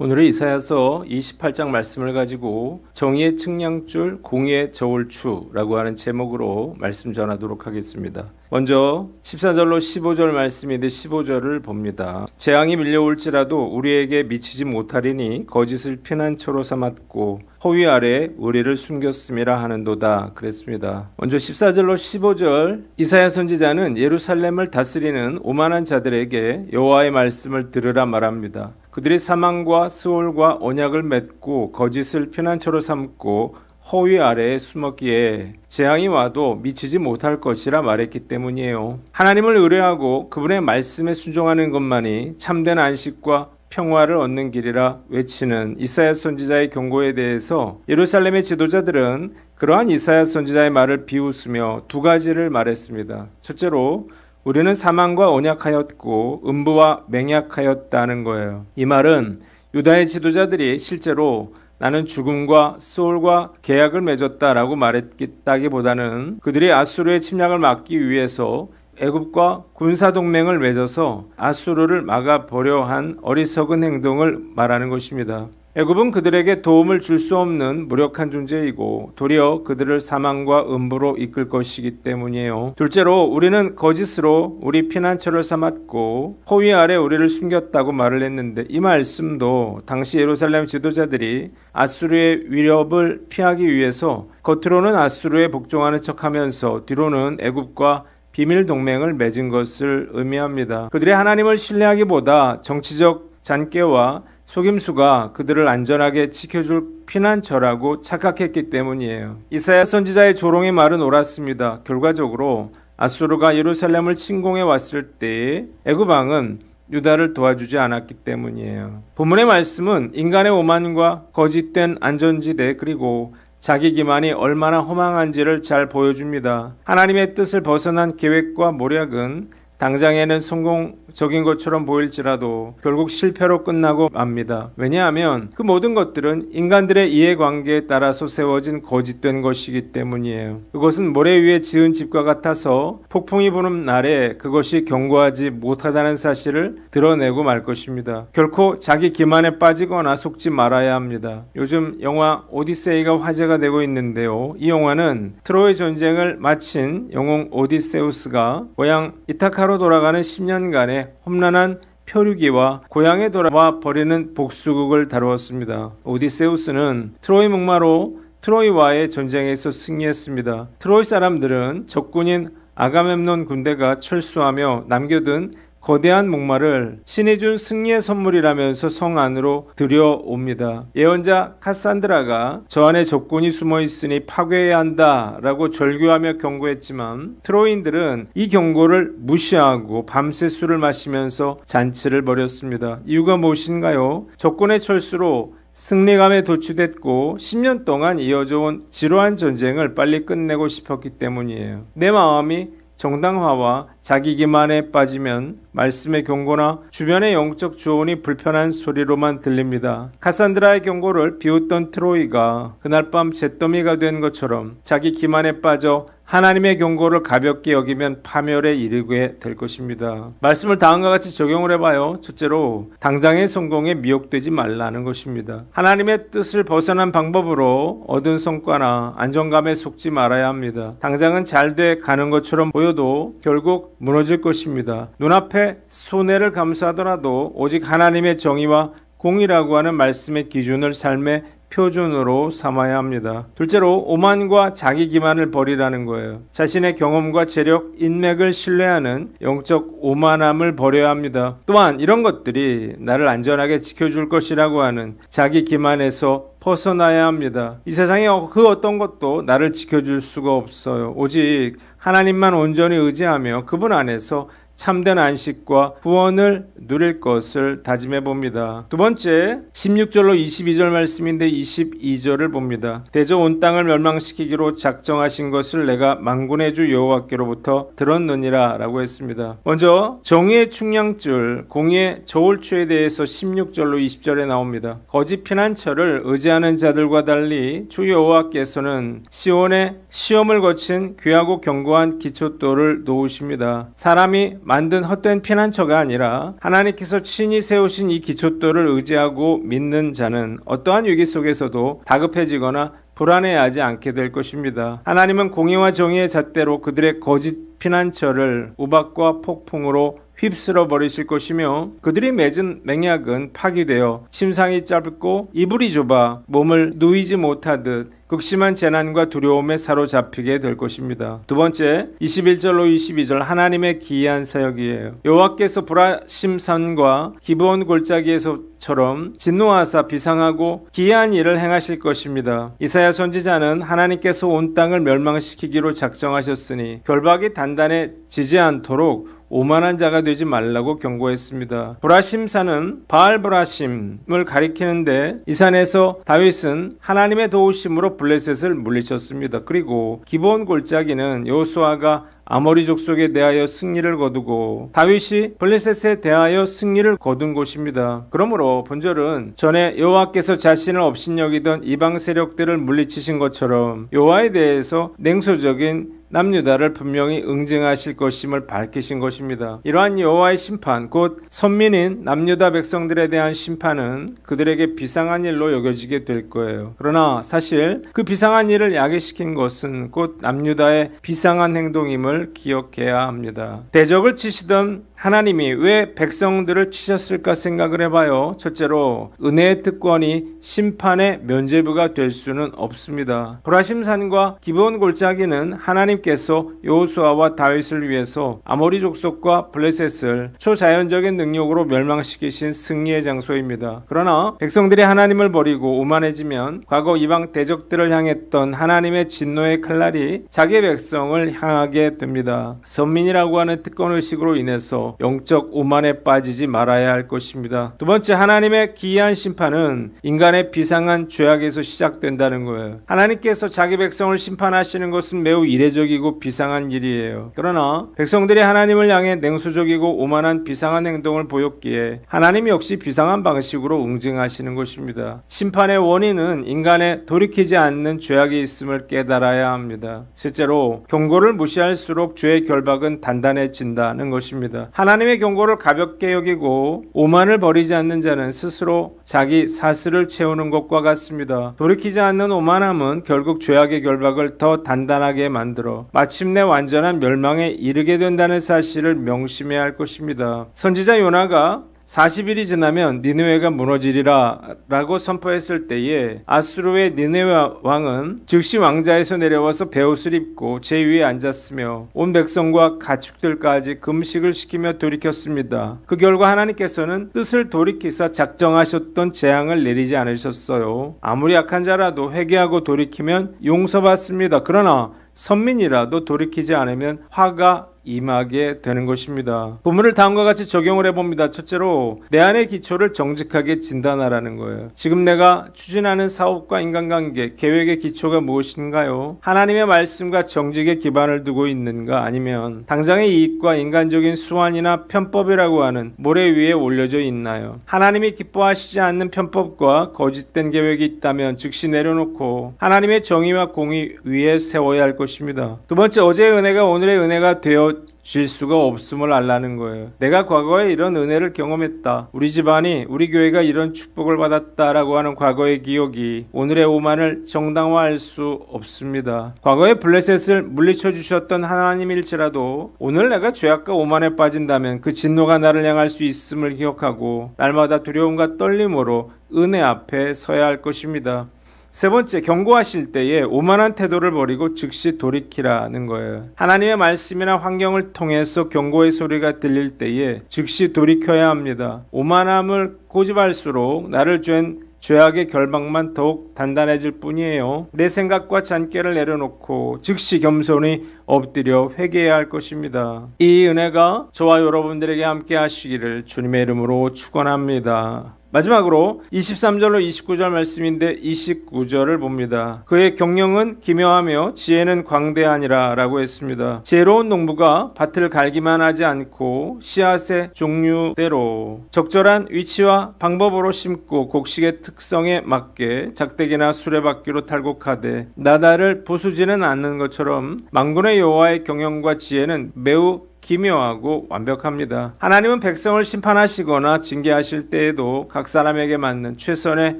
오늘은 이사야서 28장 말씀을 가지고 정의의 측량줄, 공의의 저울추라고 하는 제목으로 말씀 전하도록 하겠습니다. 먼저 14절로 15절 말씀인데 15절을 봅니다. 재앙이 밀려올지라도 우리에게 미치지 못하리니 거짓을 피난처로 삼았고 허위 아래 의리를 숨겼음이라 하는도다 그랬습니다. 먼저 14절로 15절 이사야 선지자는 예루살렘을 다스리는 오만한 자들에게 여호와의 말씀을 들으라 말합니다. 그들이 사망과 스올과 언약을 맺고 거짓을 피난처로 삼고 허위 아래에 숨었기에 재앙이 와도 미치지 못할 것이라 말했기 때문이에요. 하나님을 의뢰하고 그분의 말씀에 순종하는 것만이 참된 안식과 평화를 얻는 길이라 외치는 이사야 선지자의 경고에 대해서 예루살렘의 지도자들은 그러한 이사야 선지자의 말을 비웃으며 두 가지를 말했습니다. 첫째로 우리는 사망과 언약하였고 음부와 맹약하였다는 거예요. 이 말은 유다의 지도자들이 실제로 나는 죽음과 스올과 계약을 맺었다라고 말했다기보다는 그들이 아수르의 침략을 막기 위해서 애굽과 군사동맹을 맺어서 아수르를 막아보려 한 어리석은 행동을 말하는 것입니다. 애굽은 그들에게 도움을 줄 수 없는 무력한 존재이고 도리어 그들을 사망과 음부로 이끌 것이기 때문이에요. 둘째로 우리는 거짓으로 우리 피난처를 삼았고 허위 아래 우리를 숨겼다고 말을 했는데 이 말씀도 당시 예루살렘 지도자들이 아수르의 위협을 피하기 위해서 겉으로는 아수르에 복종하는 척하면서 뒤로는 애굽과 비밀 동맹을 맺은 것을 의미합니다. 그들이 하나님을 신뢰하기보다 정치적 잔꾀와 속임수가 그들을 안전하게 지켜줄 피난처라고 착각했기 때문이에요. 이사야 선지자의 조롱의 말은 옳았습니다. 결과적으로 아수르가 예루살렘을 침공해 왔을 때에 애굽 왕은 유다를 도와주지 않았기 때문이에요. 본문의 말씀은 인간의 오만과 거짓된 안전지대 그리고 자기 기만이 얼마나 허망한지를 잘 보여줍니다. 하나님의 뜻을 벗어난 계획과 모략은 당장에는 성공적인 것처럼 보일지라도 결국 실패로 끝나고 맙니다. 왜냐하면 그 모든 것들은 인간들의 이해관계에 따라서 세워진 거짓된 것이기 때문이에요. 그것은 모래 위에 지은 집과 같아서 폭풍이 부는 날에 그것이 견고하지 못하다는 사실을 드러내고 말 것입니다. 결코 자기 기만에 빠지거나 속지 말아야 합니다. 요즘 영화 오디세이가 화제가 되고 있는데요. 이 영화는 트로이 전쟁을 마친 영웅 오디세우스가 고향 이타카로 돌아가는 10년간의 험난한 표류기와 고향에 돌아와 벌이는 복수극을 다루었습니다. 오디세우스는 트로이 목마로 트로이와의 전쟁에서 승리했습니다. 트로이 사람들은 적군인 아가멤논 군대가 철수하며 남겨둔 거대한 목마를 신이 준 승리의 선물이라면서 성 안으로 들여옵니다. 예언자 카산드라가 저 안에 적군이 숨어 있으니 파괴해야 한다라고 절규하며 경고했지만 트로이인들은 이 경고를 무시하고 밤새 술을 마시면서 잔치를 벌였습니다. 이유가 무엇인가요? 적군의 철수로 승리감에 도취됐고 10년 동안 이어져 온 지루한 전쟁을 빨리 끝내고 싶었기 때문이에요. 내 마음이 정당화와 자기 기만에 빠지면 말씀의 경고나 주변의 영적 조언이 불편한 소리로만 들립니다. 카산드라의 경고를 비웃던 트로이가 그날 밤 잿더미가 된 것처럼 자기 기만에 빠져 하나님의 경고를 가볍게 여기면 파멸에 이르게 될 것입니다. 말씀을 다음과 같이 적용을 해봐요. 첫째로 당장의 성공에 미혹되지 말라는 것입니다. 하나님의 뜻을 벗어난 방법으로 얻은 성과나 안정감에 속지 말아야 합니다. 당장은 잘 돼 가는 것처럼 보여도 결국 무너질 것입니다. 눈앞에 손해를 감수하더라도 오직 하나님의 정의와 공의라고 하는 말씀의 기준을 삶의 표준으로 삼아야 합니다. 둘째로 오만과 자기 기만을 버리라는 거예요. 자신의 경험과 재력, 인맥을 신뢰하는 영적 오만함을 버려야 합니다. 또한 이런 것들이 나를 안전하게 지켜줄 것이라고 하는 자기 기만에서 벗어나야 합니다. 이 세상에 그 어떤 것도 나를 지켜줄 수가 없어요. 오직 하나님만 온전히 의지하며 그분 안에서 참된 안식과 구원을 누릴 것을 다짐해 봅니다. 두 번째, 16절로 22절 말씀인데 22절을 봅니다. 대저 온 땅을 멸망시키기로 작정하신 것을 내가 만군의 주 여호와께로부터 들었느니라 라고 했습니다. 먼저 정의의 측량줄, 공의의 저울추에 대해서 16절로 20절에 나옵니다. 거짓 피난처를 의지하는 자들과 달리 주 여호와께서는 시온에 시험을 거친 귀하고 견고한 기초돌을 놓으십니다. 사람이 만든 헛된 피난처가 아니라 하나님께서 친히 세우신 이 기초돌을 의지하고 믿는 자는 어떠한 위기 속에서도 다급해지거나 불안해하지 않게 될 것입니다. 하나님은 공의와 정의의 잣대로 그들의 거짓 피난처를 우박과 폭풍으로 휩쓸어 버리실 것이며 그들이 맺은 맹약은 파기되어 침상이 짧고 이불이 좁아 몸을 누이지 못하듯 극심한 재난과 두려움에 사로잡히게 될 것입니다. 두 번째, 21절로 22절 하나님의 기이한 사역이에요. 여호와께서 브라심산과 기브온 골짜기에서처럼 진노하사 비상하고 기이한 일을 행하실 것입니다. 이사야 선지자는 하나님께서 온 땅을 멸망시키기로 작정하셨으니 결박이 단단해지지 않도록 오만한 자가 되지 말라고 경고했습니다. 브라심산은 바알브라심을 가리키는데 이 산에서 다윗은 하나님의 도우심으로 블레셋을 물리쳤습니다. 그리고 기브온 골짜기는 여호수아가 아모리 족속에 대하여 승리를 거두고 다윗이 블레셋에 대하여 승리를 거둔 곳입니다. 그러므로 본절은 전에 여호와께서 자신을 업신여기던 이방 세력들을 물리치신 것처럼 여호와에 대해서 냉소적인 남유다를 분명히 응징하실 것임을 밝히신 것입니다. 이러한 여호와의 심판, 곧 선민인 남유다 백성들에 대한 심판은 그들에게 비상한 일로 여겨지게 될 거예요. 그러나 사실 그 비상한 일을 야기시킨 것은 곧 남유다의 비상한 행동임을 기억해야 합니다. 대적을 치시던 하나님이 왜 백성들을 치셨을까 생각을 해봐요. 첫째로 은혜의 특권이 심판의 면죄부가 될 수는 없습니다. 브라심산과 기브온 골짜기는 하나님께서 여호수아와 다윗을 위해서 아모리 족속과 블레셋을 초자연적인 능력으로 멸망시키신 승리의 장소입니다. 그러나 백성들이 하나님을 버리고 오만해지면 과거 이방 대적들을 향했던 하나님의 진노의 칼날이 자기 백성을 향하게 됩니다. 선민이라고 하는 특권의식으로 인해서 영적 오만에 빠지지 말아야 할 것입니다. 두 번째, 하나님의 기이한 심판은 인간의 비상한 죄악에서 시작된다는 거예요. 하나님께서 자기 백성을 심판하시는 것은 매우 이례적이고 비상한 일이에요. 그러나 백성들이 하나님을 향해 냉소적이고 오만한 비상한 행동을 보였기에 하나님 역시 비상한 방식으로 응징하시는 것입니다. 심판의 원인은 인간의 돌이키지 않는 죄악이 있음을 깨달아야 합니다. 실제로 경고를 무시할수록 죄의 결박은 단단해진다는 것입니다. 하나님의 경고를 가볍게 여기고 오만을 버리지 않는 자는 스스로 자기 사슬을 채우는 것과 같습니다. 돌이키지 않는 오만함은 결국 죄악의 결박을 더 단단하게 만들어 마침내 완전한 멸망에 이르게 된다는 사실을 명심해야 할 것입니다. 선지자 요나가 40일이 지나면 니느웨가 무너지리라 라고 선포했을 때에 아수르의 니느웨 왕은 즉시 왕자에서 내려와서 베옷을 입고 제 위에 앉았으며 온 백성과 가축들까지 금식을 시키며 돌이켰습니다. 그 결과 하나님께서는 뜻을 돌이키사 작정하셨던 재앙을 내리지 않으셨어요. 아무리 약한 자라도 회개하고 돌이키면 용서받습니다. 그러나 선민이라도 돌이키지 않으면 화가 임하게 되는 것입니다. 본문을 다음과 같이 적용을 해봅니다. 첫째로 내 안의 기초를 정직하게 진단하라는 거예요. 지금 내가 추진하는 사업과 인간관계, 계획의 기초가 무엇인가요? 하나님의 말씀과 정직에 기반을 두고 있는가? 아니면 당장의 이익과 인간적인 수완이나 편법이라고 하는 모래 위에 올려져 있나요? 하나님이 기뻐하시지 않는 편법과 거짓된 계획이 있다면 즉시 내려놓고 하나님의 정의와 공의 위에 세워야 할 것입니다. 두 번째, 어제의 은혜가 오늘의 은혜가 되어 질 수가 없음을 알라는 거예요. 내가 과거에 이런 은혜를 경험했다. 우리 집안이, 우리 교회가 이런 축복을 받았다라고 하는 과거의 기억이 오늘의 오만을 정당화할 수 없습니다. 과거에 블레셋을 물리쳐 주셨던 하나님일지라도 오늘 내가 죄악과 오만에 빠진다면 그 진노가 나를 향할 수 있음을 기억하고 날마다 두려움과 떨림으로 은혜 앞에 서야 할 것입니다. 세 번째, 경고하실 때에 오만한 태도를 버리고 즉시 돌이키라는 거예요. 하나님의 말씀이나 환경을 통해서 경고의 소리가 들릴 때에 즉시 돌이켜야 합니다. 오만함을 고집할수록 나를 죄한 죄악의 결박만 더욱 단단해질 뿐이에요. 내 생각과 잔꾀를 내려놓고 즉시 겸손히 엎드려 회개해야 할 것입니다. 이 은혜가 저와 여러분들에게 함께 하시기를 주님의 이름으로 축원합니다. 마지막으로 23절로 29절 말씀인데 29절을 봅니다. 그의 경영은 기묘하며 지혜는 광대하니라 라고 했습니다. 지혜로운 농부가 밭을 갈기만 하지 않고 씨앗의 종류대로 적절한 위치와 방법으로 심고 곡식의 특성에 맞게 작대기나 수레바퀴로 탈곡하되 나달을 부수지는 않는 것처럼 만군의 여호와의 경영과 지혜는 매우 기묘하고 완벽합니다. 하나님은 백성을 심판하시거나 징계하실 때에도 각 사람에게 맞는 최선의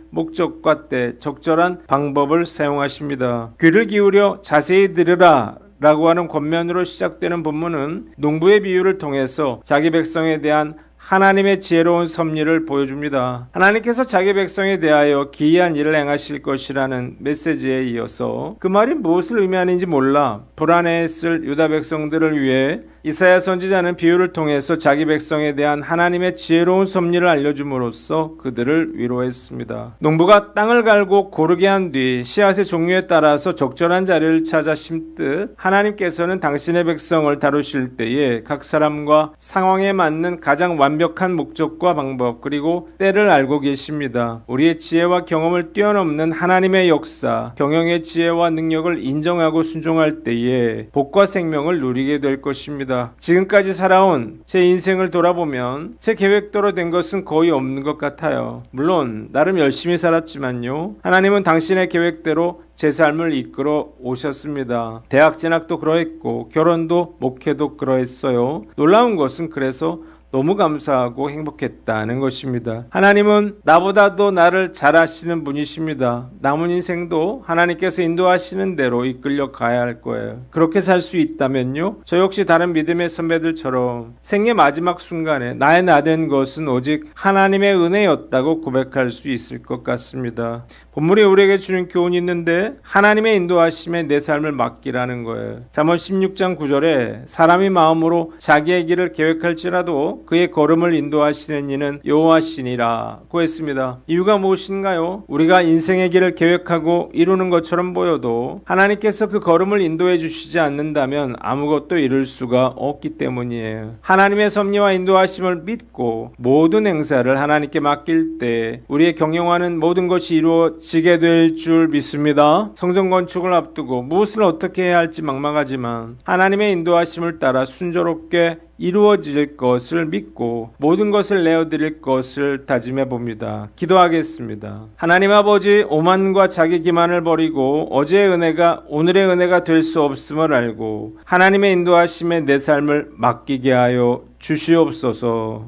목적과 때 적절한 방법을 사용하십니다. 귀를 기울여 자세히 들으라 라고 하는 권면으로 시작되는 본문은 농부의 비유를 통해서 자기 백성에 대한 하나님의 지혜로운 섭리를 보여줍니다. 하나님께서 자기 백성에 대하여 기이한 일을 행하실 것이라는 메시지에 이어서 그 말이 무엇을 의미하는지 몰라 불안해했을 유다 백성들을 위해 이사야 선지자는 비유를 통해서 자기 백성에 대한 하나님의 지혜로운 섭리를 알려줌으로써 그들을 위로했습니다. 농부가 땅을 갈고 고르게 한 뒤 씨앗의 종류에 따라서 적절한 자리를 찾아 심듯 하나님께서는 당신의 백성을 다루실 때에 각 사람과 상황에 맞는 가장 완벽한 목적과 방법 그리고 때를 알고 계십니다. 우리의 지혜와 경험을 뛰어넘는 하나님의 역사, 경영의 지혜와 능력을 인정하고 순종할 때에 복과 생명을 누리게 될 것입니다. 지금까지 살아온 제 인생을 돌아보면 제 계획대로 된 것은 거의 없는 것 같아요. 물론 나름 열심히 살았지만요. 하나님은 당신의 계획대로 제 삶을 이끌어 오셨습니다. 대학 진학도 그러했고 결혼도 목회도 그러했어요. 놀라운 것은 그래서 너무 감사하고 행복했다는 것입니다. 하나님은 나보다도 나를 잘 아시는 분이십니다. 남은 인생도 하나님께서 인도하시는 대로 이끌려 가야 할 거예요. 그렇게 살 수 있다면요. 저 역시 다른 믿음의 선배들처럼 생의 마지막 순간에 나의 나된 것은 오직 하나님의 은혜였다고 고백할 수 있을 것 같습니다. 본문이 우리에게 주는 교훈이 있는데 하나님의 인도하심에 내 삶을 맡기라는 거예요. 잠언 16장 9절에 사람이 마음으로 자기의 길을 계획할지라도 그의 걸음을 인도하시는 이는 여호와시니라고 했습니다. 이유가 무엇인가요? 우리가 인생의 길을 계획하고 이루는 것처럼 보여도 하나님께서 그 걸음을 인도해 주시지 않는다면 아무것도 이룰 수가 없기 때문이에요. 하나님의 섭리와 인도하심을 믿고 모든 행사를 하나님께 맡길 때 우리의 경영하는 모든 것이 이루어지게 될 줄 믿습니다. 성전 건축을 앞두고 무엇을 어떻게 해야 할지 막막하지만 하나님의 인도하심을 따라 순조롭게 이루어질 것을 믿고 모든 것을 내어드릴 것을 다짐해 봅니다. 기도하겠습니다. 하나님 아버지, 오만과 자기 기만을 버리고 어제의 은혜가 오늘의 은혜가 될 수 없음을 알고 하나님의 인도하심에 내 삶을 맡기게 하여 주시옵소서.